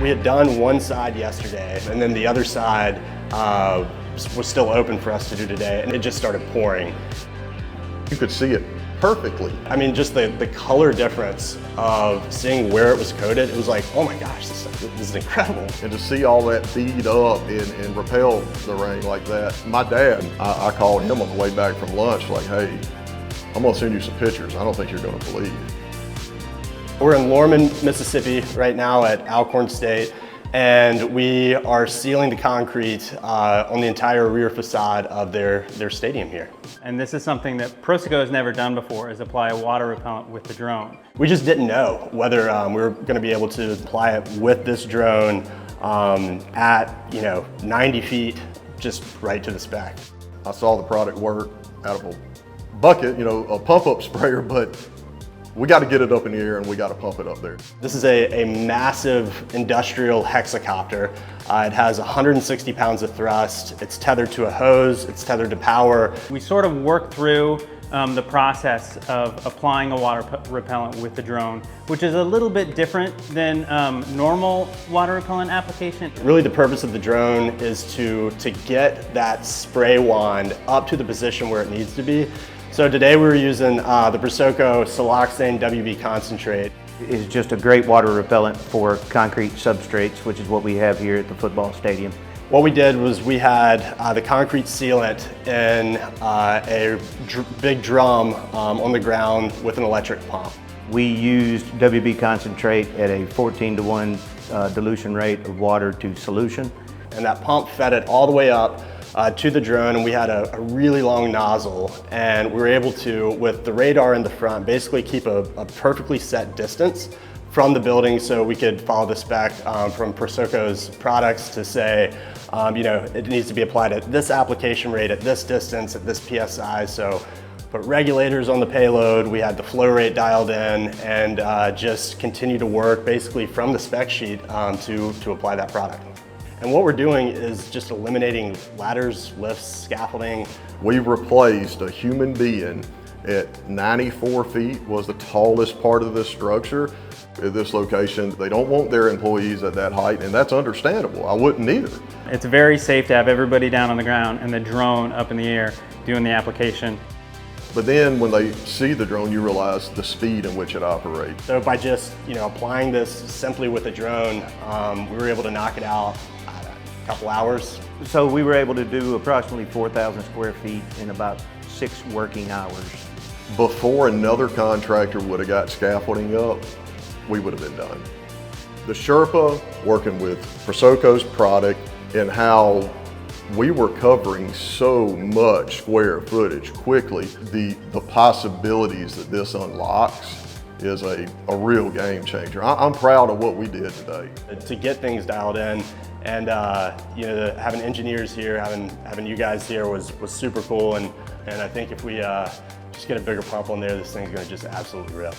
We had done one side yesterday, and then the other side was still open for us to do today, and it just started pouring. You could see it perfectly. I mean, just the color difference of seeing where it was coated, it was like, oh my gosh, this is incredible. And to see all that bead up and repel the rain like that. My dad, I called him on the way back from lunch, like, hey, I'm gonna send you some pictures. I don't think you're gonna believe. We're in Lorman, Mississippi right now at Alcorn State, and we are sealing the concrete on the entire rear facade of their stadium here. And this is something that PROSOCO has never done before, is apply a water repellent with the drone. We just didn't know whether we were going to be able to apply it with this drone at 90 feet, just right to the spec. I saw the product work out of a bucket, a pump-up sprayer, but we got to get it up in the air and we got to pump it up there. This is a massive industrial hexacopter. It has 160 pounds of thrust. It's tethered to a hose. It's tethered to power. We sort of worked through the process of applying a water repellent with the drone, which is a little bit different than normal water repellent application. Really, the purpose of the drone is to get that spray wand up to the position where it needs to be. So today we were using the PROSOCO Siloxane WB Concentrate. It's just a great water repellent for concrete substrates, which is what we have here at the football stadium. What we did was we had the concrete sealant in a big drum on the ground with an electric pump. We used WB Concentrate at a 14-to-1 dilution rate of water to solution. And that pump fed it all the way up to the drone, and we had a really long nozzle, and we were able to, with the radar in the front, basically keep a perfectly set distance from the building so we could follow the spec from PROSOCO's products to say, it needs to be applied at this application rate, at this distance, at this PSI. So put regulators on the payload, we had the flow rate dialed in, and just continue to work basically from the spec sheet to apply that product. And what we're doing is just eliminating ladders, lifts, scaffolding. We replaced a human being at 94 feet, was the tallest part of this structure. At this location, they don't want their employees at that height, and that's understandable. I wouldn't either. It's very safe to have everybody down on the ground and the drone up in the air doing the application. But then when they see the drone, you realize the speed in which it operates. So by just applying this simply with a drone, we were able to knock it out a couple hours. So we were able to do approximately 4,000 square feet in about 6 working hours. Before another contractor would have got scaffolding up, we would have been done. The Sherpa, working with PROSOCO's product, and how we were covering so much square footage quickly, the possibilities that this unlocks is a real game changer. I'm proud of what we did today. To get things dialed in, and having engineers here, having you guys here was super cool, and I think if we just get a bigger pump on there, this thing's gonna just absolutely rip.